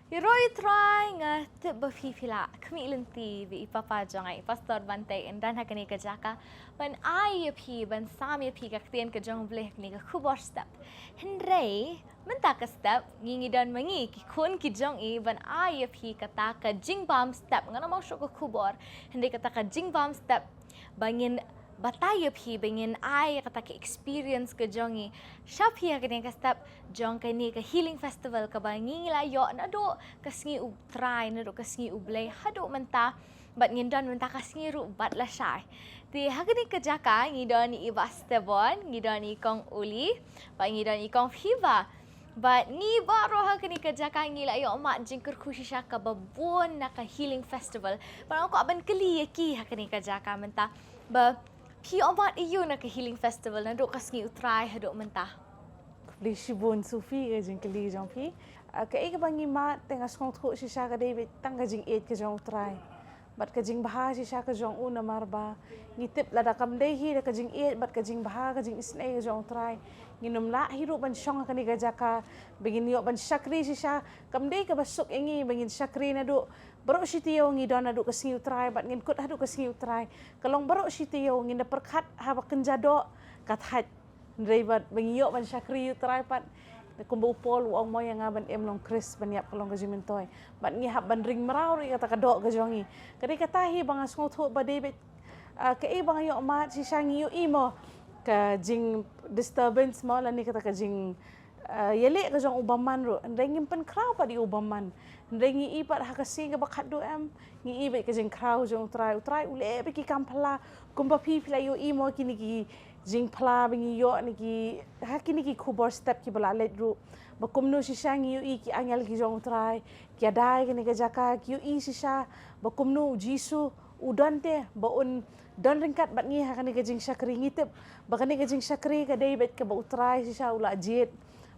Iroi try nga tibba pipila kami ilanti vi ipapa jongai pastor bante dan hakani ka jaka ban ai pi ban sami pi ka ktien ka jong bleh ni ka khubor step henrei menta ka step ngingi dan mangi ki kun ki jong I ban ai pi ka ta ka jing bam step ngana mau shok ka khubor henrei ka ta ka jing bam step bangin bataya pi bengin ai kata ke experience ke jongi shapi agane ka step jong ka ni ka healing festival ka bangi la yo na do kasngi u try na do kasngi u blay hado menta bat ngindon menta kasngi ru bat la shai ti hagani ka jaka ngidon I bastebon ngidon I kong uli ba ngidon I kong fiva but ni baro hagani ka jaka ngila yo mak jingkur kushisha ka babon na ka healing festival parang ko aban kali ki hagani ka jaka menta ba Ki omat iyo na ka healing festival na do kasngi utray hado mentah. Li shibun sufi ke jing kali jong pi. Ka ika bangi ma tengah skong tho si sha ka David tang ka jing 8 ka jong utray. Bat ka jing baha si sha ka jong una marba. Ngitip lada kam dehi da ka jing 8 bat ka jing baha ka jing isnai ka jong utray. Nginum la hiru ban shong ka ni ka jaka begin yo ban shakri si sha kam dehi ka basuk engi bangin shakri na do baru si tiyo ngi dona du kasngi utray bat ngin kut hadu kasngi utray kalong baru si tiyo ngi na perkat haba kenjado kat hat driver bangiyo ban shakri utray pat kumbu pol wong mo yang aban emlong Chris banyap kalong gajimentoy bat ngi hab ban ring marau ri kata kadok gajongi kadi katahi bang asngo thu ba David ka e bang yo mat si shangi yo imo ka jing disturbance mo lani kata ka jing yele ka jong ubaman ro ndengim pen kraw pa di ubaman ndengi ipat hakasi ka bakat do am ngi ibe ka jing kraw jong utray ule be ki kampala kumba pi pila yo imo kini ki jing pala bingi yo ni ki hakini ki khubor step ki bala let ru bakumno si shangi yo ki angel ki jong utray ki adai kini ka jaka ki yo si sha bakumno jisu udante baun don ringkat bat ngi hakani ka jing shakri ngitip bakani ka jing shakri ka David ka ba utray si sha ula jet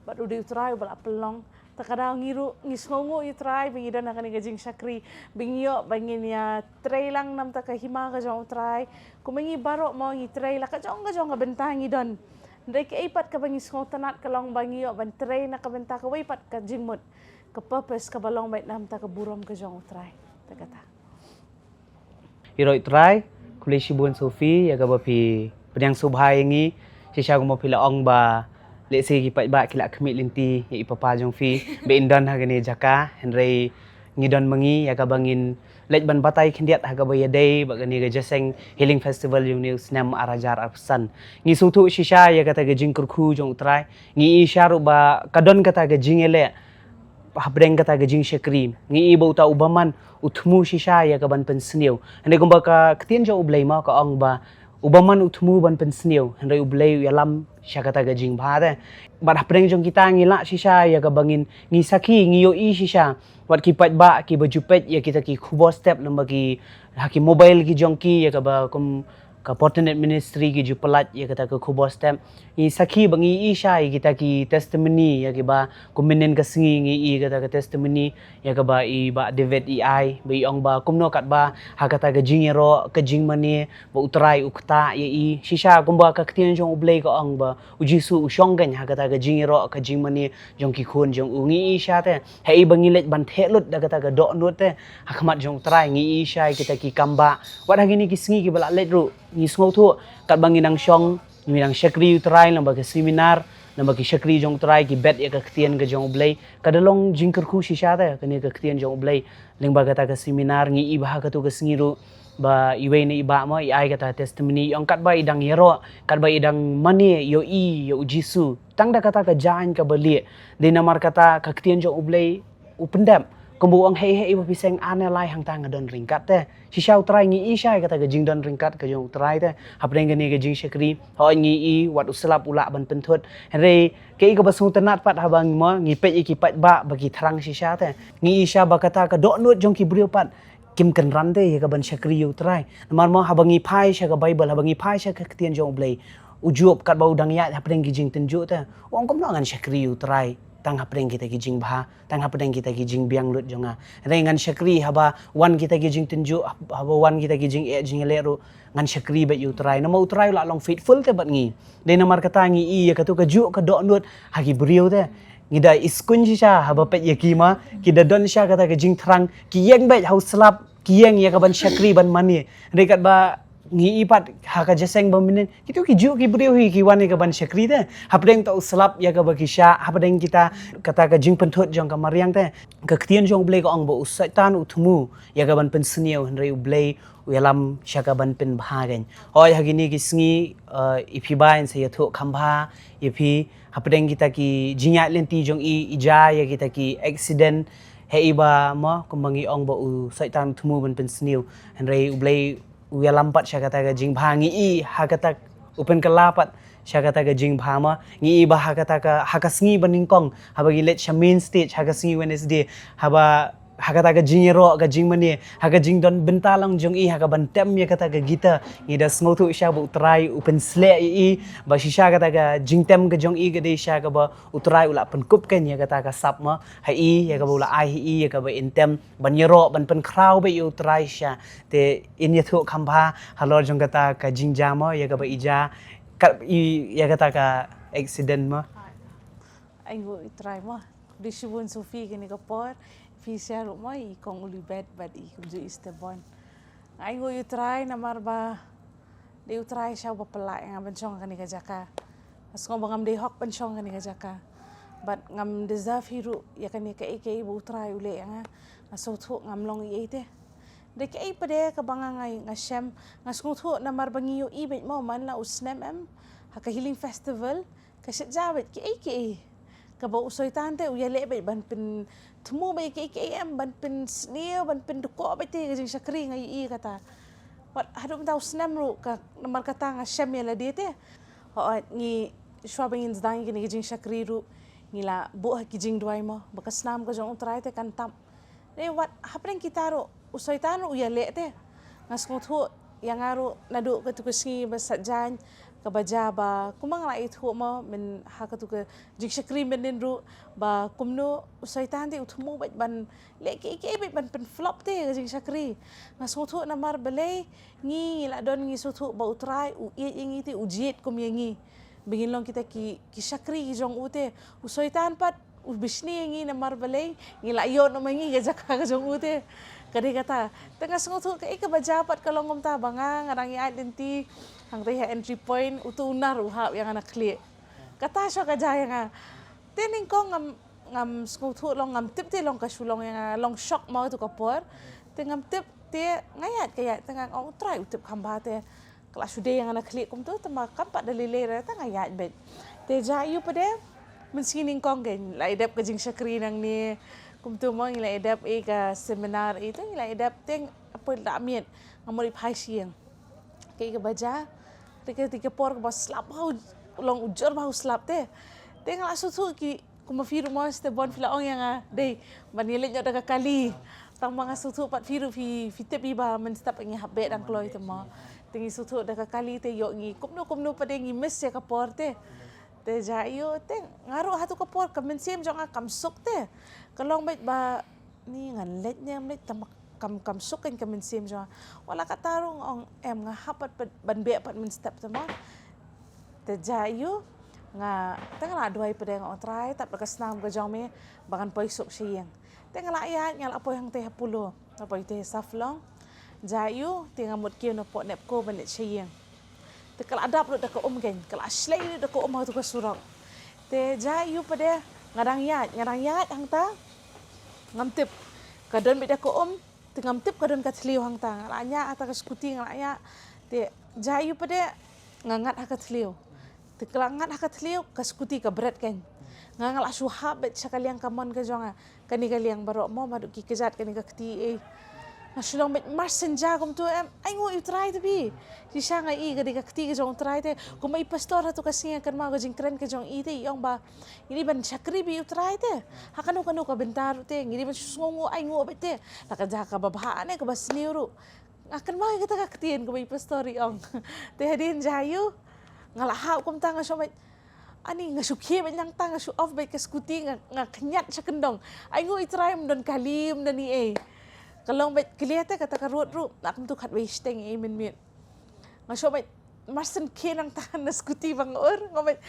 bat udah utray bala pelong takadang ngiru ngisngongo utray bingi dan akan gajing shakri bingyo bangin ya tray lang nam taka hima ka jong utray kumengi baro mo ngi tray la ka jong bentangi don ndai ke ipat ka bangi sngo tanat kalong bangyo ban tray na ka benta ka waipat ka jingmut ka purpose ka balong bait nam taka burom ka jong utray takata Hiro utray kuli shibun Sofi ya ka bapi pedang subhai ngi sisa ko mo pila ong ba lệ xe ki pai ba kila khmi linti ya ipapa jong fi be indan ha gane jaka henrei ngidon mangi ya ka bangin lej ban batai khindiat ha ka ba yadei ba gane ga jaseng healing festival yung new snam arajar arsan ngi sungthu shisha ya kata ga jingkur khu jong utrai ngi isharu ba kadon kata ga jingele habreng kata ga jing shakri ngi ibo ta ubaman uthmu shisha ya ka ban pensniu hande gumba ka ktien jo ublai ma ka ong ba ubaman uthmu ban pensniu henrei ublai yalam syakata gajing bahade bat hapreng jong kita ngila sisa ya ka bangin ngi saki ngi yo I sisa wat ki pat ba ki bajupet ya kita ki khubo step lamba ki haki mobile ki jong ki ya ka ba kum ka portnet ministry ki jupalat ya kata ka khubo step ngi saki bangi isa ya kita ki testimony ya ki ba kuminen ka singi ngi I kata ka testimony ya ka ba I ba David AI ba ong ba kumno kat ba hakata ka jingero ka jingmani ba utrai ukta ya I sisa kumba ka ktien jong ublei ka ong ba ujisu ushonggan hakata ka jingero ka jingmani jong ki khun jong ungi isa te hei bangilet ban thelut da kata ka do nut te hakmat jong trai ngi isa kita ki kamba wat hagini ki singi ki bala let ru ngi sngo thu kat banginang shong minang shakri utrai lamba ka seminar lamba ki shakri jong trai ki bet ya ka ktien ka jong ublei kadalong jingker khu sisa te kani ka ktien jong ublei lengba kata ka seminar ngi ibah ka tu ka singiru ba iwe ni iba mo I kata testimony yang kat ba idang hero kat ba idang mani yo yo jisu tang da kata ka jan ka bali de namar kata ka ktien jong ublei upendam kumbu ang hei ba piseng ane lai hang tang don ringkat te si shau trai ngi I shai kata ka jing don ringkat ka jong trai te hapreng gani ka jing shakri ho ngi I wat uslap ula ban penthut henrei ke ka basung tenat pat habang mo ngi pet ki pat ba bagi thrang si sha te ngi isha ba kata ka do nut jong ki brio pat kim kan rante ya ka ban shakri utrai namar mo habangi phai sha ka bible habangi phai sha ka ktien jong ublei ujup kat ba udang ya hapreng ki jing tenju te wong kom ngan shakri utrai tang hapreng kita ki jing bah tang hapreng kita ki jing biang lut jonga rengan shakri haba wan kita ki jing tenju haba wan kita ki jing e jing leru ngan shakri ba utrai nama utrai la long faithful te bat ngi de namar kata ngi I ya ka tu ka ju ka do nut hagi brio te ngida iskun shisha haba pet yakima kida don sha kata ke jing thrang ki yeng bet hau slap ki yeng ya ka ban shakri ban mani rekat ba ngi ipat haka jaseng ba minen kitu ki ju ki breu hi ki wani ka ban shakri te hapdeng to slap ya ka ba kisha hapdeng kita kata ka jing penthot jong ka mariang te ka ktien jong blei ko ong bo usaitan utmu ya ka ban pensnieu henrei blei uyalam shaka ban pen bhagen hoi hagini ki sngi ipibain se yatho khambha ipi hapdeng kita ki jinya lenti jong ija ya kita ki accident heiba mo kumbangi ong bo usaitan utmu ban pensnieu henrei blei uya lampat siya kata ka jing bhangi i hakata upen kalapat siya kata ka jing bhama ngi iba hakata ka hakasngi baningkong habagi let siya main stage hakasngi Wednesday haba hakata ka jing ro ka jing mani haka jing don bentalang jong i haka bantem ya kata ka gita ngi da sngotu siya bu try upen sle i ba siya kata ka jing tem ka jong i ka de siya ka ba utray ula pen kup ken ya kata ka sap ma ha i ya ka ula ai i ya ka ba intem ban yero ban pen kraw be yu try siya te in ya thu khambha halor jong kata ka jing jama ya ka ba ija ka ya kata ka accident ma Anh ngồi try mo. Di Shibun Sufi kini kapor. Fisya ro mo I kong uli bed bad I kumju istebon. Anh ngồi try na marba. Di try siya ba pala nga benchong kani ka jaka. As ngom ngam de hok benchong kani ka jaka. But ngam deserve hiru ya kani ka ike bu try ule nga. Asotho ngam long I ite. Dek ay pade ka bangangay nga siyem nga skutho na marbangi yo ibet mo man la usnem em haka healing festival kasi jawet ki ay kaba usoy tante uya lebe ban pin tumu ba ki em ban pin sneo ban pin duko ba ti kasi shakri nga i kata wat hadum ta usnem ro ka namar kata nga siyem ya la dite ho ni shwabingin zdang ki ni shakri ro ngila bu ki jing duai mo bakas nam ka jong utray te kan tam ne wat hapren kitaro usoitan uya lete ngas nguthu yang aru nadu ketukusi basajan kabaja ba kumang la ithu mo min hakatu ke jikshakri menin ru ba kumno usoitan te uthumu ban leke ke ban pen flop te jikshakri ngas nguthu namar belai ngi la don ngi suthu ba utrai u ingi te ujiet kum yangi bingin long kita ki shakri jong ute usoitan pat ubisni ngi namar belai ngi la yo no mangi ga jaka jong ute kadi kata tengah sungguh ke ika bajapat kalau ngom ta banga ngarang identity hang reha entry point utunar uhap yang anak klik kata syo kajaya nga tening ko ngam sungguh long ngam tip te long kasulong yang long shock mau tu kapor tengam tip te ngayat kaya tengah ong try utip kambate kelas sude yang anak klik kum tu temakam pak dalile rata ngayat bet te jayu pade mensining kong gen la idap kajing syakri nang ni kumtu mo ngila edap ka seminar itu ngila edap teng apa damiet ngamori phai siang ke baja tiga por ba slap hau long ujur ba slap te teng la susu ki kuma firu mo ste bon fila ong yang dei banile nyo daga kali tang mga susu pat firu fi tepi ba men stap ngi habbe dang kloi te mo tingi susu daga kali te yo ngi kumno pa ngi mes ya ka por te te jayo te ngaru hatu ka por ka men sim jong kam suk te kalong bait ba ni ngan let nya met kam suk kan kamen sim jong wala ka tarong ong em nga hapat ban be pat men step tama te jayo nga tengala duai pedeng ong try tap ka snam ka jong me bagan poi suk siang tengala ya ngal apoy hang te hapulo apoy te saflong jayo tingamut kiyo no po nep ko banet siang te kala adap lo da ka gen kala slay da ko ma tu ka surang te jayo pade ngarang yat hang ta ngam tip kadon beda ko ngam tip kadon ka tliu hang ta nganya ata ka skuti nganya te jayu pade ngangat ha ka tliu te kelangat ha ka tliu ka skuti ka berat kan ngangal asuha bet sakaliang kamon ka jonga kani kaliang baro mo madu ki kejat kani ka kti nasulong bet marsenja kum tu em ai ngo you try to be si sanga I gadi ka kti ka jong try te kum mai pastor hatu ka singa kan ma ka jing kren ka jong I te yong ba ini ban chakri bi you try te hakanu kanu ka bentar te ngiri ban sungu ai ngo bet te la ka jaka babha ne ka basniuru akan ma ka ka ktien ka mai pastor yong te hadin jayu ngala ha kum tanga so bet ani nga sukhe bet nang tanga su off bet ka skuti nga knyat sa kendong ai ngo I try don kalim dani kalong bet kelihatan kata ka road ru akum tu khat wasting men ngaso bet marsen kenang tahan na skuti bang or ngobet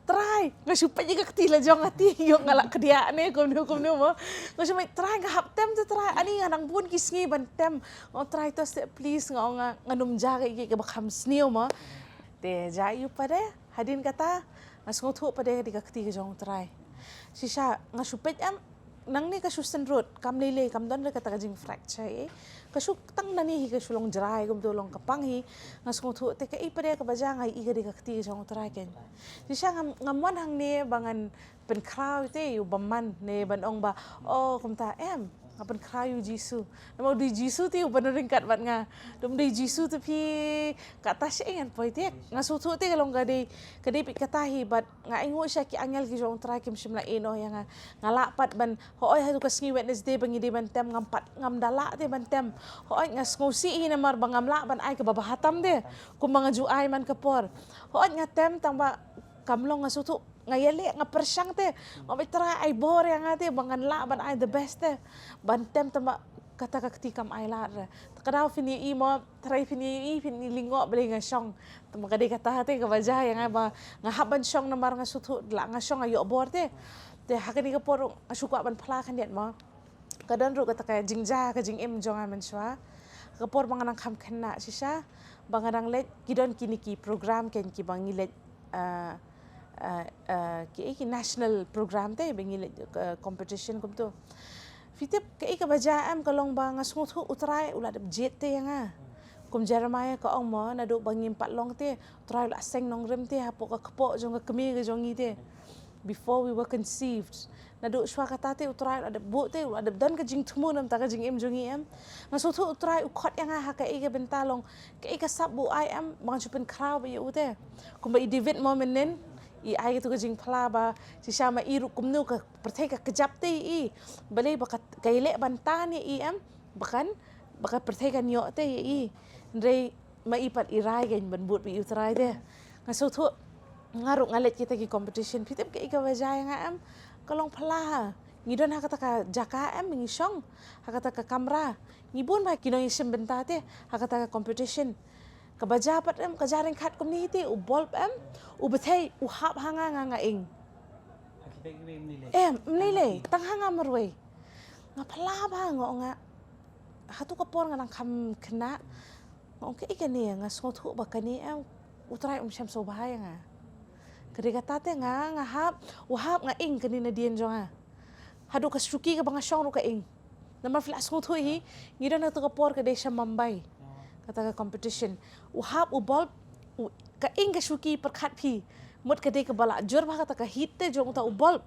try nga supaya juga ketila jong ati yung ngalak kedia ne kumnu mo nga supaya try nga hap tem to try ani nga nang bun kisngi ban tem nga try to step please nga num jaga iki ka bakam sniu mo te jayu pada hadin kata nga sngotu pada di ka keti jong try sisa nga supaya nang ni kasusan root kam lele kam don le kata kajing fracture kasuk tang nani hi kasulong jrai gum dolong kapanghi ngas ngotu te ka ipade ka baja ngai iga de kakti jong trai ken sisa ngamon hang ne bangan pen kraw te yu baman ne ban ong ba oh kumta ngapan krayu jisu namo di jisu te u banoring kat bat nga dum di jisu te pi kata syengan poitek ngasutu te kalong gade pit katahi bat nga ingo siya ki angel ki jong trai kim simla eno yang ngalapat ban hoy hatu kasngi Wednesday bangi de ban tem ngampat ngam dala te ban tem hoy nga ngosi hi namar bangam la ban ai ka babahatam de kum mga juay man kapor hoy nga tem tamba kamlong ngasutu ngayali nga persyang te ngabay tara ay bore nga te bangan la ban ay the best te bantem tama kata kakti kam ay la kadaw fini imo try fini lingo bali nga syong tama kadi kata te kabaja nga ba nga haban syong namar nga sutu la nga syong ayo bor te hakani ka por asuka ban phala kan det mo kadan ru kata ka jingja ka jing em jonga man swa ka por bangan kam khanna sisa bangan let kidon kiniki program ken ki bangi let ki national program te bengi competition kum tu fitip ke ka baja am kalong ba nga smuthu utrai ula de jet te nga kum Jeremiah ka ong mo na do bangim patlong te utrai la seng nong rem te hapo ka kpo jong ka kemi ga jong ite before we were conceived na do shwa kata te utrai ada bu te ada dan ka jing thumu nam ta ka jing em jong em nga smuthu utrai u khot nga ha ka ka bentalong ka sabu I am bang chupen kraw ba yu te kum ba i David mo menen i ai tu kajing phala ba si sama iru kumnu ka perthai ka kejap te i balai bakat kaile bantani i am bakan perthai ka nyo te i ndrei mai pat irai gen ban but bi utrai de ngaso thu ngaru ngalet kita ki competition pitep ke ika wajai nga am kalong phala ngidon ha kata ka jaka am ngi song ha kata ka kamera ngibun ba kinong isim bentate ha kata ka competition kabaja pat em kajaring khat community u bol em u bethai u hap hanga nga ing mnile tang hanga marwe nga phala ba nga hatu ka por nga nang kham khna ngong ke ikani nga sothu ba kani em utrai syam so bahaya nga kadiga tate nga hap u hap nga ing kani na dien jonga hadu ka suki ka banga syong ru ka ing namar flash sothu hi ngira na to ka por ka desha Mumbai kata ka competition uhap ubol ka ing ka suki perkhat phi mut ka de ka bala jor ba kata ka hit te jong ta ubol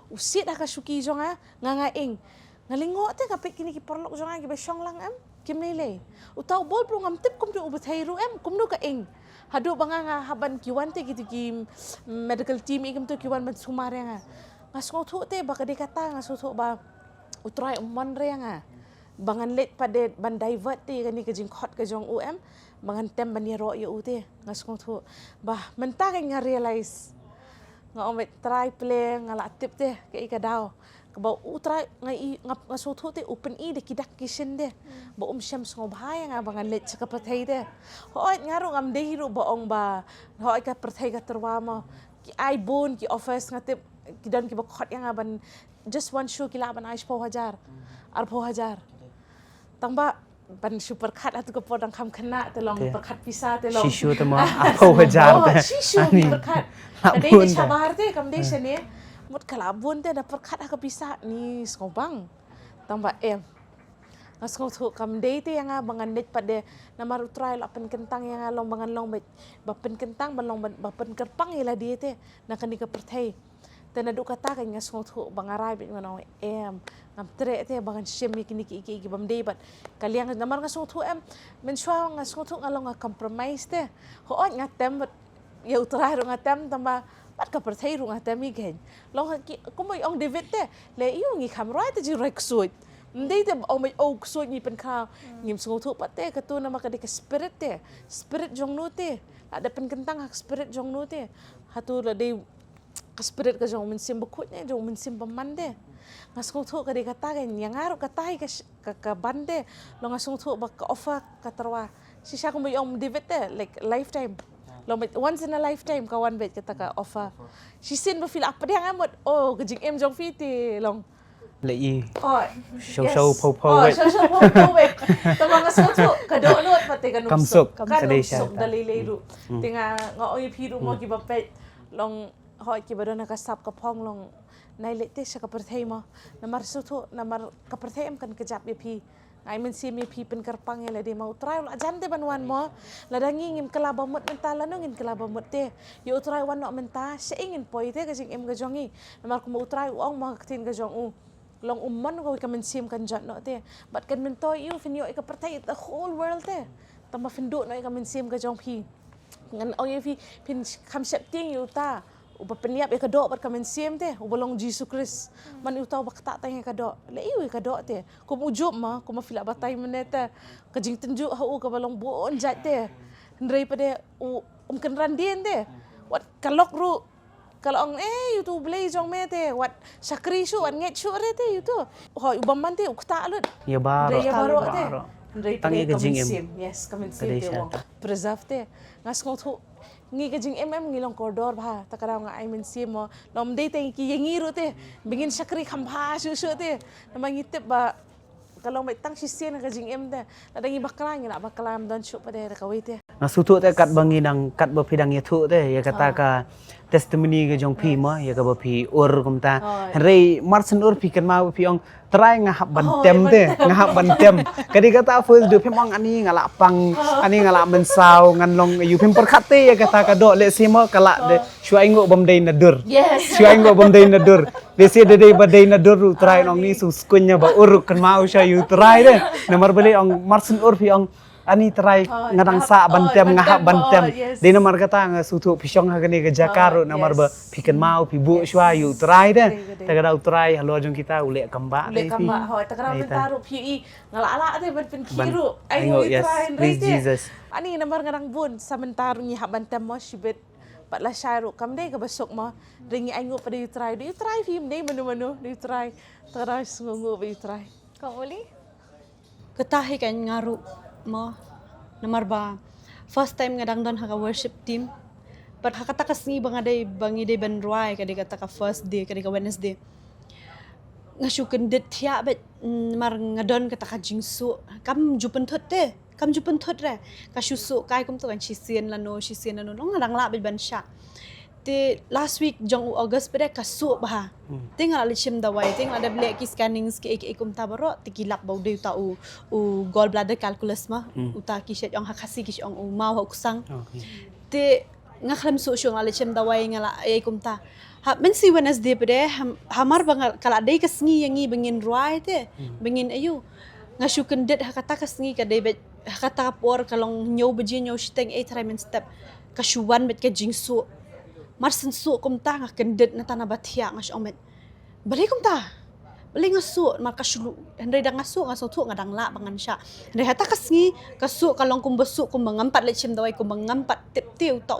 usit ka suki jonga nga ing ngalingo te ka pek kini ki perlok jonga ki be syong lang am kim nei le uta ubol pro ngam tip kum tu ubathai ru em kum nu ka ing hadu banga nga haban ki wan te ki medical team igam tu ki wan ban sumare nga ngasngo thu te ba ka de kata nga so ba utrai umman re nga bangan let pada ban divert te kani ka jing khot ka jong bangan tem ban ro yo ute ngasong thu bah mentang nga realize nga omet try play nga la tip te ke ka daw ka ba utrai nga ngaso thu te open de kidak kishin de ba syam sngo bhaya nga bangan let ka pathai de hoy ngaro ngam de hiru ba ong ba hoy ka pathai ka terwa mo ki ai bon ki offers nga tip kidan ki ba khot nga ban just one show kila ban aish 4000 ar 4000 tangba ban super khat atu ko podang kham khana te long perkhat pisa te long shishu te mo apo hajar te shishu perkhat ade ni chabar te kam de sene mut kala bun te da perkhat ka pisa ni skobang tangba ngasong thu kam de te yang bangan net pade namar trial apen kentang yang long bangan long bapen kentang ban long bapen kerpang ila dia te nakani ka perthai te na du kata ka ngasong thu bangarai bit ngono ngam tre te bangan shem kini ki bam de bat kaliang namar ngasong thu men shwa ngasong thu ngalong compromise te ho ngatem ya utrai ro ngatem tamba bat ka perthai ro ngatem igen long ki kumoy ong David te le yu ngi kham right te ji rek suit ndai te o mai o suit ni pen kha ngim song thu pat te ka tu na makadi ka spirit jong nu te ada pen kentang hak spirit jong nu te hatu la de spirit ka jong min sim bukut ne jong min sim pamande ngasong thu ka de kata kan yang aru katai ka bande lo ngasong thu ba ka offer ka terwa sisa ko may David te like lifetime long once in a lifetime kawan bet kata ka offer she sin ba feel apa dia ngamot oh kejing em jong fiti long lệ y oh show po oh wait show po bet tamang asot po kadonot pati kanusok Kamsuk. kanusok dalileru tinga ngoy piru mo kibapet long hoy kibado nakasap ka pong long nailete siya kapertay mo namar suto namar kapertay kan kejap ya pi ay men si mi pi pen karpang ya ladi mau try la jante banwan mo ladangi ngim kelaba mut mentala no ngin kelaba mut te yo try wan no menta se ingin poi te kasing em gajongi namar ko mau try uang mo katin gajong u long umman ko ka men sim kan jat no te but kan men toy you fin yo ka pertay the whole world te tama findu no ka men sim gajong pi ngan ong ye pi pin kam sep ting you ta uba peniap ya kadok bar kamen sim te ubalong Jesus Christ man utaw bakta tang ya kadok le iwi kadok te kum ujub ma kum fila batay meneta kajing tenju hau ka balong buon jat te ndrei pada kan randien te wat kalok ru kalau ong you tu blay jong me te wat sakri shu wat nget shu re te you tu ho ubam man te ukta alut ya baro ndrei ya baro te ndrei Tangi pada kajing kamen em. sim yes kamen sim te Kadai wong preserve te ngas ngot hu ngi kajing ngilong koridor ba takara nga ay men simo lom day tay ki yengiru te bingin sakri khambha su te namang itip ba kalau may tang sisien kajing te ladangi baklang ina baklam don chu pa de kawai te ngasutu te kat bangi nang kat ba pidang ya thu te ya kata ka testimony ke jong pi ma ya ka ba pi ur kumta rei marsen ur pi kan ma pi ong try ngahap bantem te ngahap bantem kadi kata first do pim ong ani ngala pang ani ngala mensau ngan long yu pim perkate ya kata ka do le simo kala de shuai ngo bam dei nadur yes shuai ngo bam dei nadur desi de dei ba dei nadur ru try nong ni su skunya ba ur kan mau sha yu try de namar beli ong marsen ur pi ong ani try ngadang sa bantem ngahap bantem de namar kata nga sutu pisong hagani ke jakaru namar ba pikan mau pi bu shwa yu try de tagada try halo jong kita ule kamba le kama ho takara men taru pi ngala ala te ben pen kiru ay Aingo, ngi yes. try Praise te Jesus. ani namar ngarang bun sa men taru ngi habantem mo shibet patla shairu kam dei ka besok mo ringi ay ngo pa de try film dei menu de try takara ngungu be try Kau uli? Ketahi kan ngaru mo nomor ba first time ngadang don haka worship team but haka takas ni bangi day ben ruai kadi kata ka first day kadi ka Wednesday ngasuken det tia bet mar ngadon kata ka jingsu kam jupen thot te kam jupen thot re ka susu kai kum to kan shisien lano no ngadang la bet ban sha te last week jong August bede kasu bah tinggal ali chim dawai tinggal ada beli ki scanning ke kum tabaro tikilap bau de ta u gallbladder calculus ma uta ki shet jong hakasi ki jong mau kusang te ngakhlem su syong ali chim dawai ngala kum ta ha men si Wednesday bede hamar bang kala dei kasngi yangi bengin ruai te bengin ayu ngasuken det hakata kasngi ka dei bet hakata por kalong nyow beji nyow shiteng 8 time step kasuwan bet ka jingsu marsen su kum ta nga kendet na tanah batia nga syomet balik kum ta balik nga su mar kasulu hendai dang ngasu tu ngadang la bangan sya hendai hata kasngi kasu kalong kum besu kum mengampat le chim dawai kum mengampat tip tiu ta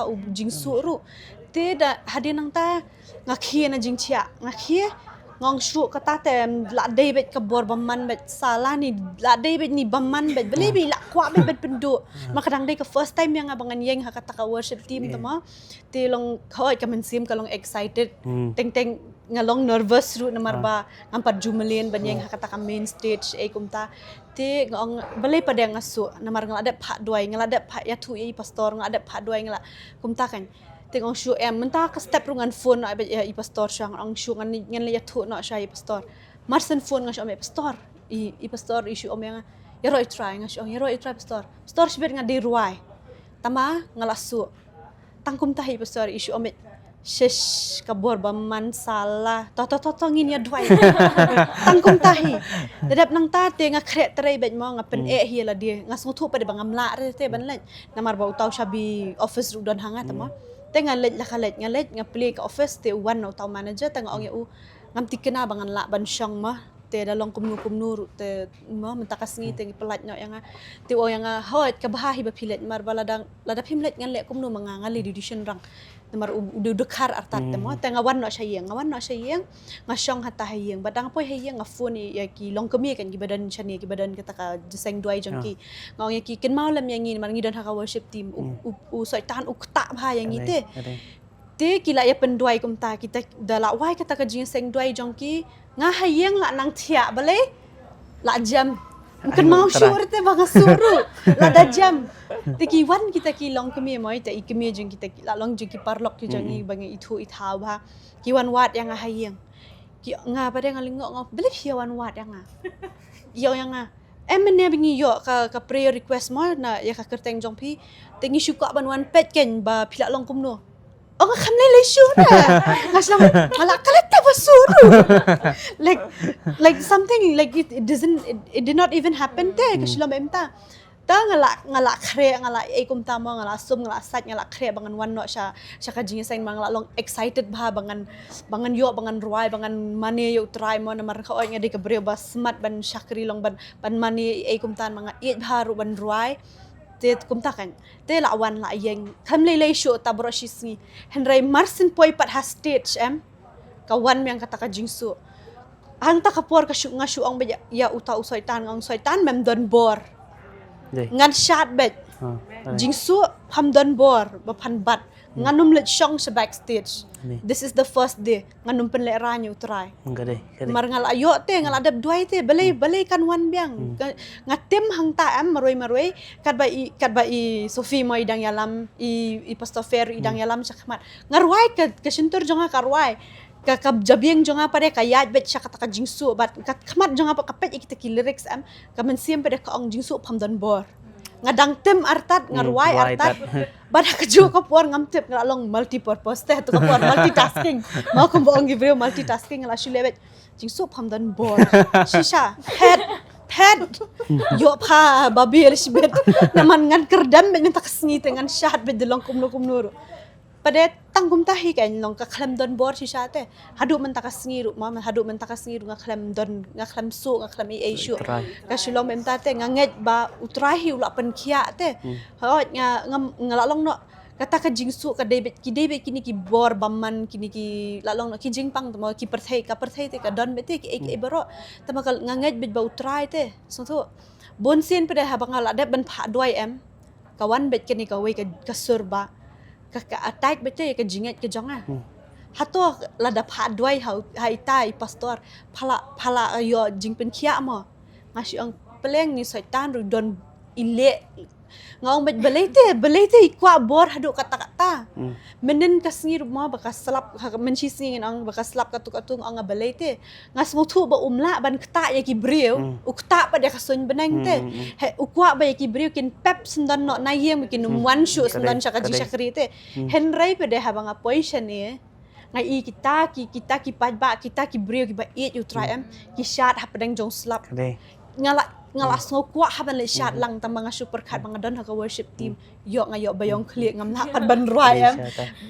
u jing su ru te da hadin nang ta nga khie na jing chia nga khie ngong shu kata tem la dei bet kabor baman bet sala ni la dei bet ni baman bet beli bi la kwa bet pendu makadang dei ka first time yang abangan yeng hakata ka worship team tama ti long khoi ka men sim ka long excited teng ngalong nervous ru namar ba ngampat jumelin ban yeng hakata ka main stage kumta ti ngong beli pada ngasu namar ngala ada pha duai ngala ada pha ya thu i pastor ngala ada pha duai ngala kumta kan tengok show mentah ke step rungan phone nak ya i pastor syang ang show ngan le yathu nak syai pastor marsen phone ngan syam pastor i pastor issue om yang ya roi try ngan syang ya roi try pastor shibet ngan di ruai tama ngalasu tangkum tahi pastor issue om shesh kabor baman salah to ngin ya duai tangkum tahi dadap nang ta te nga kret trai bet mo nga pen hi la dia ngasung thu pa de bangamla re te ban le namar ba utaw shabi office ru don hanga tama tengah let ngalet nga play ka office te one no taw manager tengah ong u ngam tikena bangan la ban syang ma te dalong kumnu te ma mentakas ngi te pelat no yang te o yang hoit ka bahahi ba pilet mar baladang lada pimlet ngan le kumnu mangangali di dition rang namar udukar artat mo ta ngawan no sayang ngasong hata hayang badang poi hayang ngafun ya ki long kemi kan ki badan chani ki badan kata ka jeseng duai jong ki ngong ya ki ken mau lam yang ni mar ngi don ha worship team u saitan ukta bha yang ite te kila ya penduai kum ta kita dala wai kata ka jeseng duai jong ki nga hayang la nang thia bale la jam Mungkin mau syur te bang suru lada jam. Teki wan kita ki long kemi moi te ikemi jeng kita la long jeng ki parlok ki jeng bang itu itha ba. Ki wan wat yang hayeng. Ki nga pada ngalingok ngop beli wan wat yang nga. Yo yang nga. Emene bingi yo ka prayer request mo na ya ka kerteng jong pi tengi syuka ban wan pet ken ba pila long kum no. Oh ngakam lele syura. Ngaslam malak kalata basuru. Like something like it did not even happen te kaslam emta. Ta ngala kre ngala kum tamo ngala sum ngala sat ngala kre bangan wan no sya ka jing sain mangala long excited ba bangan yo bangan ruai bangan mani yo try mo na mar ka oi ngadi ka bre ba smart ban syakri long ban mani kum tan manga it baru ban ruai te kumtakan te lawan la yang kamle le show tabro shisni henry marsin poi pat ha stage kawan yang kata ka jingsu ang ta kapor ka shu ngashu ang ba ya uta usaitan ang saitan mem don bor ngan shot bet jingsu ham don bor ba phan bat nganum let shong sa backstage this is the first day nganum pen le ranyu try mar ngal ayo te ngal adap duai te balai kan wan biang ngatem hang ta maroi kat ba i Sophie mo idang yalam i pastor fair idang yalam sakmat ngarwai ka sintur jonga karwai ka jabieng jonga pare kayat bet sya kata ka jingsu bat kat khamat jonga pa kapet ikita ki lyrics ka mensiam pare ka ong jingsu pham don bor ngadang tem artat ngarwai artat bada keju ko por ngamtip ngalong multi purpose teh tu ko por multitasking mau ko bong gibreu multitasking la shulebet jingsu pham dan bor shisha head yo pha babi elizabeth naman ngan kerdam bet minta kesngi tengan syahad bet delong kum nur pada tangkum tahi kan long ka khlem don bor shisha te hadu mentaka sngiru ma hadu mentaka sngiru ngakhlem don ngakhlem su ngakhlem e shu ka shulong memta te nganget ba utrahi ula pen khia te hot ngalalong no kata ka jingsu ka debet kini ki bor baman kini ki lalong no ki jingpang mo ki perthai te ka don bete ki e baro tamakal nganget bet ba utrai te so tu bonsen pada habang ala de ban pha doi kawan bet kini ka we ka surba ka attack bete ka jinget ka jonga hato lada pha doi hai tai pastor phala yo jingpen khia mo ngasi ang peleng ni saitan ru don ile ngong bet belete ikwa bor hadu kata menen kasngir mo baka slap mencisingin ang baka slap katung ang belete ngas mutu ba umla ban kta ya ki breu ukta pa de kasun beneng te ukwa ba ya ki breu kin pep sendan no na yem kin one shoot sendan chaka ji chakri te henrai pa de habang poison ni ngai kita ki pajba kita ki breu ki ba eat you try ki shot hapadang jong slap ngala ngokwa haban le shot lang ta mga super cut mga don ha worship team yo ngayo bayong klik ngamla pat ban ruai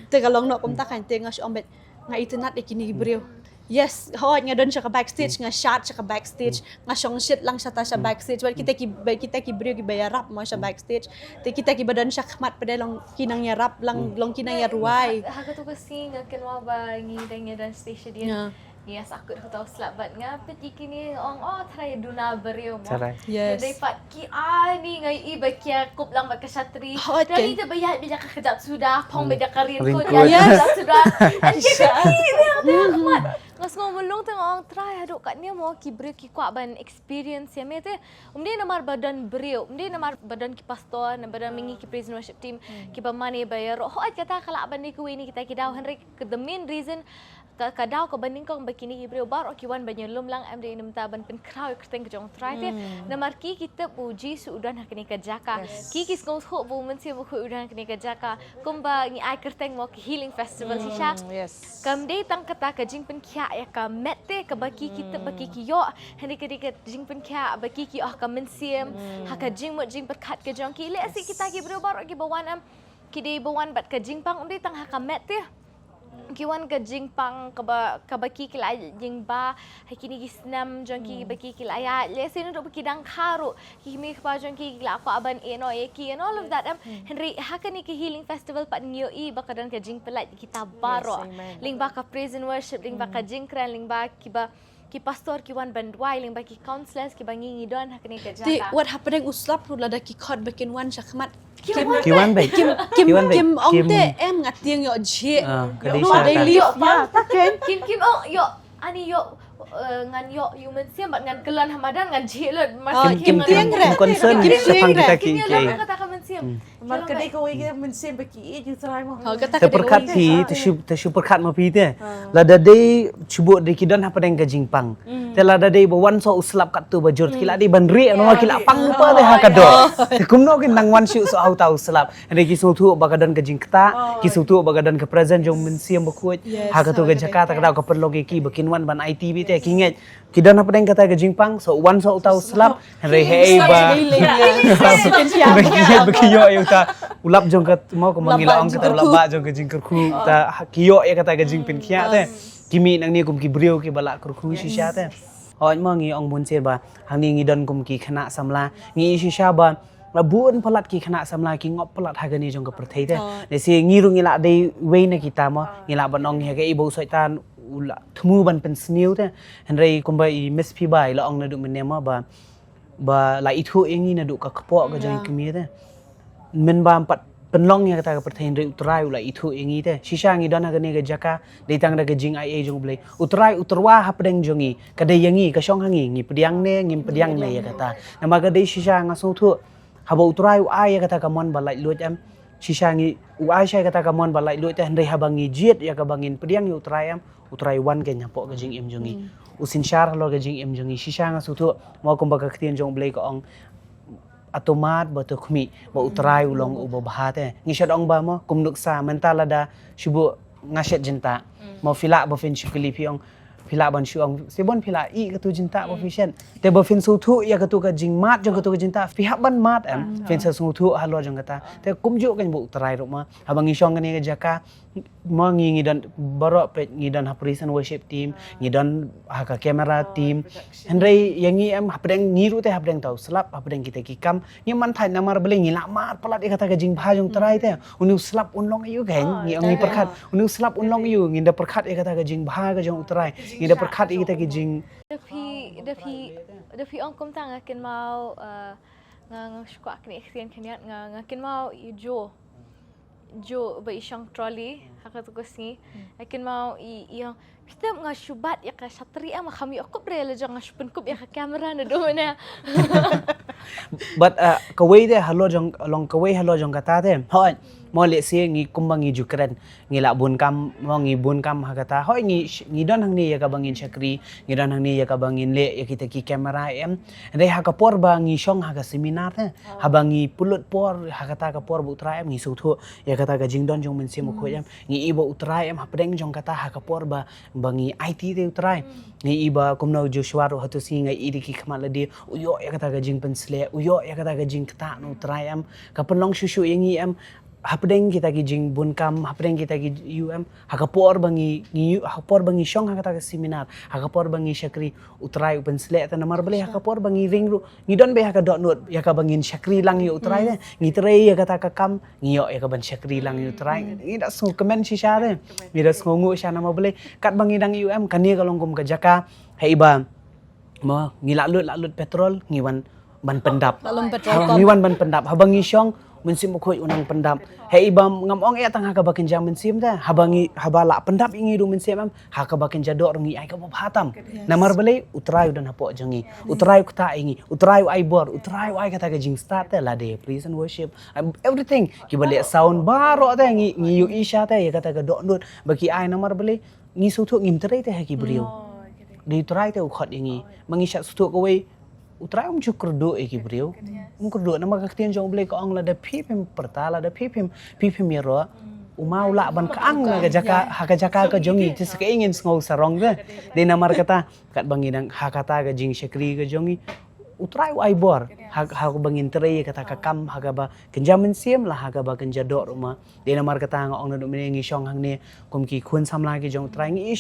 te kalong no kumta kan te nga shombet nga itinat ikini breu yes ho nga don siya ka backstage nga shot siya ka backstage nga song shit lang siya ta siya backstage wal kita ki breu ki bayarap mo siya backstage te kita ki badon siya kmat pede long kinang ya rap lang long kinang ya ruai Haga tu kasi nga kenwa ba ngi dan station dia. Yes, aku tahu selabat ngapit ikini ong try duna beriu mo. Yes. Dai pat ki ni ngai iba kia kup lang magkasatri. Dali ta bayat bija ka kejap sudah, pong bija ka rin ko dia sudah. Ngas ngomong teng ong try aduk kat ni mo ki beriu ki kuat ban experience ya mete. Umdi namar badan beriu, umdi namar badan ki pastor, na badan mingi ki praise and worship team, ki pamani bayar. Hoat kata kala ban ni kuwi ni kita kidaw Henry the main reason kadau ka banding kong bakini ibreu bar okiwan banyulum lang amde nimta ban pen kraw kerteng kejong try te namar ki kita puji suudan hakini kajaka ki kis ngos ho bu mensi bu udan hakini kajaka kumba ngi ai kerteng mo ki healing festival sisha kam de tang kata ka jing pen kya ya ka mette ka baki kita baki ki yo hani ka jing pen kya baki ki ka mensi haka jing mo jing perkat kejong ki le asi kita ki ibreu bar ki bawan ki de bawan bat ka jing pang umde tang haka mette Kiwan ka jing pang kabaki kila jing ba hakini gisnam jong ki baki kila ya lesin do baki dang kharu ki mi pa jong ki kila ko aban eno ki and all of that Henry hakani ki healing festival pat nyo I baka dan ka jing pelat kita baro ling ba ka praise and worship ling ba ka jing kran ling ba ki pastor ki wan bandwai ling ba ki counselors ki bangi don hakani ka Di jaka what happened uslap tu lada ki khot bakin wan shakmat Kiwan bay. Kim ong te em ngat tiang yo je. Kadai No siya they ka. live ya taken. Kim oh yo ani yo ngan yo human siam bat ngan kelan hamadan ngan jilot Kim concern Kim sa pang kita Kim ki. yo kata ka man siam Mar ka dai ko wai men sem baki you try mo. Ha kata Te perkat pi te shu perkat ma pi te. La da dei chubo de kidan ha padang ka jingpang. Te la da dei bo wan so uslap kat tu bajur kila di ban ri no kila pang pa de ha ka do. Te kum no kin nang wan shu so au tau uslap. Ande ki so tu bagadan ka jingkta, ki so tu bagadan ka present jong men siam ba kuat. Ha ka tu ka Jakarta ka ka perlo ki bakin wan ban ITV te ki nget. Kidan ha padang kata ka jingpang so wan so tau uslap. Henry hey ba. Bekiyo yung ta ulap jong kat mau ko mangila ang kata ulap ba jong ka jing kerku ta kiyo ya kata ka jing pin khia te kimi nang ni kum ki brio ki bala kerku si sha te oi ma ngi ong bun se ba hang ni don kum ki khana samla ngi si sha ba la buon palat ki khana samla ki ngop palat ha gani jong ka perthei te ne si ngi ru ngi la dei we na kita mo ngi la banong he ga ibo soitan ula thmu ban pen sniu te henrei kum ba I miss pi bai la ong na du men ma ba la itu ingi na du ka kpo ka jong kimi te men ba empat penlong yang kata pertain dari utrai ulah itu ingi te sisa ngi dana gani ga jaka ditang da jing ai jong blai utrai uterwa ha pedeng jongi kada yangi ka shong hangi ngi pediang ne ya kata nama ga dei sisa ngaso thu haba utrai ai ya kata kamon balai luat am sisa ngi ai sai kata kamon balai luat te handai habangi jiet ya ka bangin pediang ni utrai am utrai wan ke nyapok ga jing em jongi usin syar lo ga jing em jongi sisa ngaso thu mau kum ba ka ktien jong blai ko ong atomat ba to khmi ba utrai ulong ubo bahate ngisad ong ba mo kumnuk sa mentala da shubu ngaset jinta mo fila ba fin shukli pi ong fila ban shu ong sebon fila I ka tu jinta ba fishen te ba fin su thu ya ka tu ka jingmat jong ka tu ka jinta fi haban mat am fin sa su thu halo jong kata te kumju kan bu utrai ro ma habang ngisong kan ga jaka mo ngi dan baro pe ngi dan praise and worship team ngi dan ha kamera team henrei yangi am hapdeng ngiru te hapdeng tau slap hapdeng kita kikam ngi man thai namar bele ngi lamar palat kata ka jing bha jong trai te unu slap unlong yu geng ngi ngi perkhat unu slap unlong yu ngi da perkhat kata ka jing bha ka jong utrai ngi da perkhat kita ki jing Depi ongkom tang akin mau ngang suka akni ekstien kanyat ngakin mau jo ba isang trolley hakat ko si akin mau iyang kita nga syubat ya ka satri ama kami aku brele jang shupun kup ya ka kamera na do na but kawai de halo jong long kawai halo jong kata te hoi mo le se ngi kumbang ngi jukren ngi la bun kam mo ngi bun kam ha kata hoi ngi don hang ni ya ka bangin chakri ngi don hang ni ya ka bangin le ya kita ki kamera em re ha ka por ba ngi shong ha ka seminar te ha bangi pulut por ha kata ka por bu tra em ngi su thu ya kata ka jing don jong men se mo kho em ngi ibo utra em ha pedeng jong kata ha ka por ba bangi IT te utra ngi iba kumno Joshua ro hatu si ngai idi ki khamal di uyo ya kata ka jing pensle uyo ya kata ka jing kata no utra em ka penlong shushu yangi em hapdeng kita ki jing bunkam hapdeng kita ki UM hakapor bangi hakapor bangi shong hakata ka seminar hakapor bangi shakri utrai open sle ta namar bale hakapor bangi ring ru ngidon be haka dot not ya ka bangin shakri lang yu utrai ngi trei ya kata ka kam ngi yo ya ka ban shakri lang yu utrai ngi da su comment si sha de ngi da ngongu sha nama bale kat bangi dang UM kani ka longkum ka jaka haiba mo ngi lalut petrol ngi wan ban pendap Lalu petrol ngi wan ban pendap habangi shong mensim khoi unang pendam hei bam ngamong tang ha ka bakin jam mensim da habangi habala pendap ingi du mensim am ha ka bakin jadok ngi ai ka hatam namar bale utrai dan hapo jangi utrai kata ingi utrai ai bor utrai ai kata ka jing start la de praise and worship everything ki bale sound baro ta ngi yu isha ta ya kata ka dok nut baki ai namar bale ngi su thu ngim trai ta ha ki brio di utrai ta khot ingi mangi shat su thu ko wei utrai kurdo eki brio kurdo nama kaktian jong blek ong la da pipim pertala da pipim yero umau la ban kaang na ga jaka ka jongi tis ka ingin ngau sarong de namar kata kat bangidang hakata ga jing shakri ga jongi utrai u aibor hak bangin teri kata kakam hagaba kenjamin siem lah hagaba kenjador rumah de namar kata ngong nadu mengi syong hang ni kum ki khun samla ki jong utrai ngi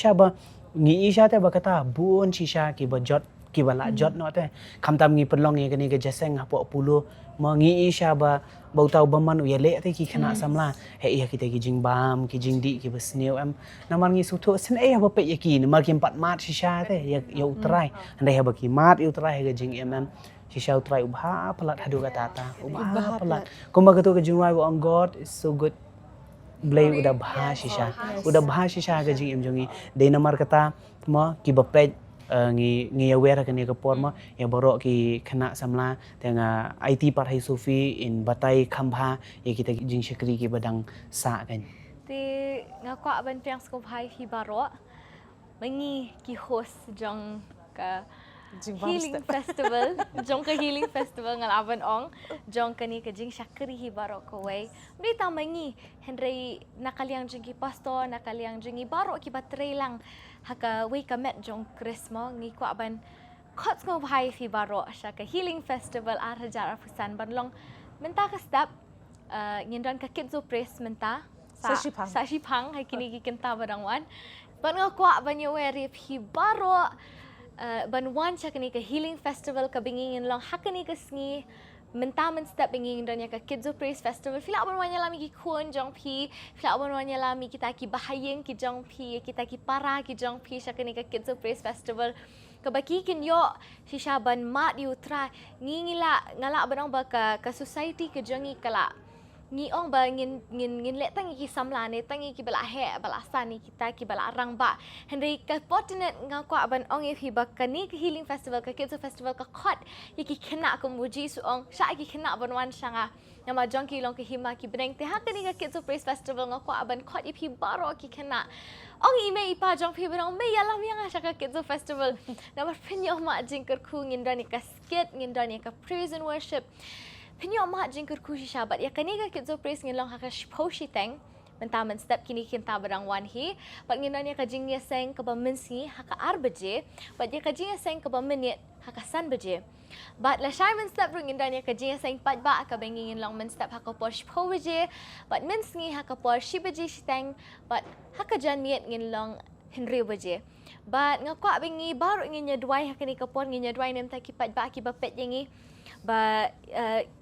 isha te ba kata bun shisha ki ba jot ki ba la jot no te kam tam ngi penlong ye kani ke jaseng hapo pulu ma ngi isha ba bau tau baman u yele te ki khana samla he ya kita ki jing bam ki jing di ki besneu am namar ngi sutho sen ba pe ye ki namar ki empat mat shisha te ya utrai andai ha ba ki mat utrai ke jing em shisha utrai ubha pelat hadu kata ta ubha pelat kuma ketu ke jingwai on god is so good blay udah bah shisha ke jing em jongi de namar kata ma ki bapet ngi aware kan ke porma ya borok ki khana samla tenga IT Parhai Sufi in batai khambha ya kita jing syakri ki badang sa kan ti ngakwa ban piang skobhai hi baro mengi ki host jong ka healing festival jong ka healing festival ngal aban ong jong kani ka jing syakri hi baro ko wei mri ta mengi henry nakaliang jing ki pastor nakaliang jing baro ki batrei lang haka wei ka met jong krismo ngi kwa ban khot ngo bhai fi baro sha ka healing festival ar hajar afusan ban long menta ka step ngindon ka kidzo press menta sa shipang hai kini ki kenta barangwan ban ngo kwa ban yo ri fi baro ban wan sha kini ka healing festival ka bingin long hakani ka sngi menta men step bingin don ya ka kidzo press festival fila ban wan yala mi ki khon jong phi fila ban wan yala mi kita ki bahayeng ki jong phi kita ki para ki jong phi sha kini ka kidzo press festival kabaki kin yo shisha ban mat yu tra ngala barang ba ka society ke jongi kala ngi ong ba ngin le tangi ki samla ne tangi ki bala he bala sani kita ki bala rang ba henry ka fortunate nga kwa ban ong if hi ba kani healing festival ka kids festival ka khot ki khna ko muji su ong sha ki khna ban wan shanga nama jonki long ki hima ki breng te ha kani ka kids praise festival nga kwa ban khot if hi baro ki khna ong ime ipa jong phi ban ong me yala mi nga sha ka kids festival nama pinyo ma jingker khu ngin dani ka skit ngin dani ka praise and worship Pinyo mat jingkur kushi shabat ya kaniga kidzo praise ngilong haka shposhi teng mentaman step kini kinta barang wan hi pat nginanya ka jingya seng ka baminsi haka 8 baje pat ya ka jingya seng ka baminit haka 9 baje bat la shai men step rung nginanya ka jingya seng pat ba ka bangin long men step haka por shpo baje pat minsi haka por shi baje shiteng pat haka jan miet ngilong Henry baje bat ngakwa bingi baru nginya duai haka ni ka por nginya duai nem ta ki pat ba ki bapet yangi but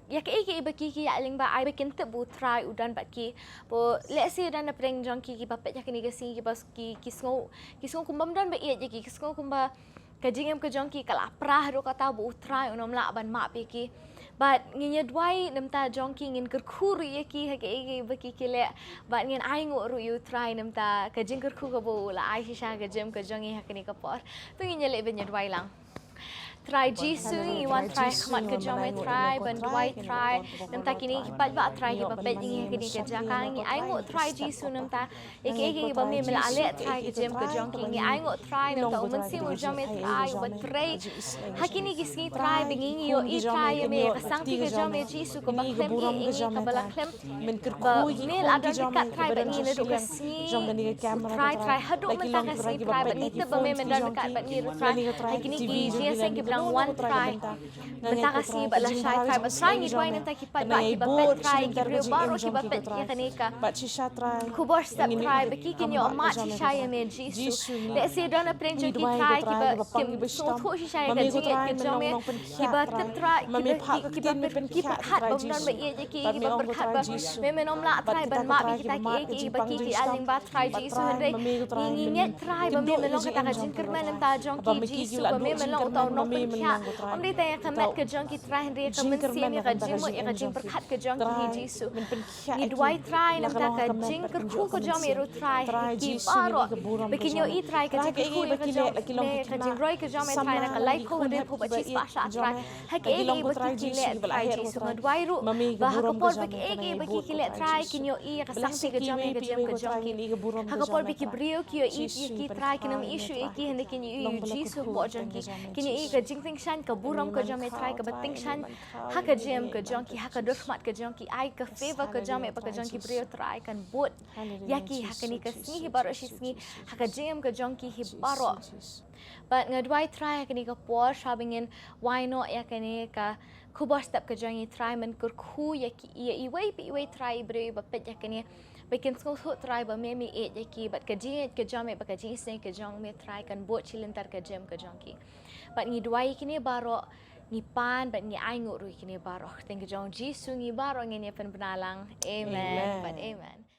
ya ke baki ki ya ling ba ai bekin te bu try udan baki bo let's say dan apreng jong ki bapet ya kini gasi ki bas ki kisngo kumbam dan ba ye ki kisngo kumba kajingem ke jong ki kala prah ro kata bu try unom la ban ma pe ki but nginya dwai nemta jong ki ngin kerkhur ye ki ha ke baki ki le but ngin ai ngo ru you try nemta kajing kerkhu ka bo la ai sha ka jem ka jong ha kini ka por tu nginya le ben dwai lang try jisu you want try khamat ke jome try ban dwai try nemta kini pat ba try ki ba pet ngi kini ke jaka ngi ai ngo try jisu nemta ek ba me mela ale try ke jem ke jong ki ngi ai ngo try nemta umun si u jome try ba try hakini ki ski try bingi yo i try me ka sang ti ke jome jisu ko ba klem ngi ka bala klem men ker ba khu mel ada dekat try ba ngi le ka sni try haduk menta ka sni try ba ni te ba me men dan dekat ba ngi try hakini ki dia seng ki bilang one try benta kasi ba la shy try ba try ni try nenta ki pat ba ki ba pet try ki brio baro ki ba pet ki kanika but shisha try kubor step try ba ki kin yo ma chi shy me jisu le se don apren ki try ki ba kim so tho shi shy ka ji ki jome ki ba tep try ki ba hat ba don ba ye ki ba per hat ba me me nom la try ban ma bi kita ki ba ki aling ba try jisu hande ni ni try ba me me long ka ka jin ker men ta jong ki jisu ba me me long ta no pen om di tanya kamet ke jong ki try henry ka men si mi ka jing mo ka jing perkhat ke jong ki jisu ni dwai try nam ta ka jing ker khu ko jong mi ru try ki baro bekin yo i try ka jing khu ka jong ka jing roi ka jong mi try na ka like ko de ko ba chi pa sha try ha ke ba ki le try jisu ma dwai ru ba ha ko pol ba ki le try kin yo i ka sang ti ka jong mi ka jing ka jong ki ha ko pol ki brio ki yo i ki try kin am issue ki hende kin yo jisu bo jong ki kin yo i ka jing ting shan ka buram ka jam try ka bating shan ha ka jam ka jonki ha ka dormat ka jonki ai ka favor ka jam pa ka jonki brio try kan bot yaki ha ka ni ka sni hi baro shi sni ha ka jam ka jonki hi baro but ngadwai try ha ka ni ka por shabingin why not ya ka ni ka kubor step ka jongi try man kur khu yaki i wei try brio ba pet ya ka ni Bikin school hot try ba memi eight yaki but kaji ke jam ba kaji sing ke jong me try kan bot chilintar ke jam ke jongki but ni dua kini baro ni pan but ni ai nguru kini baro tengke jong ji sungi baro ngene pen benalang amen but amen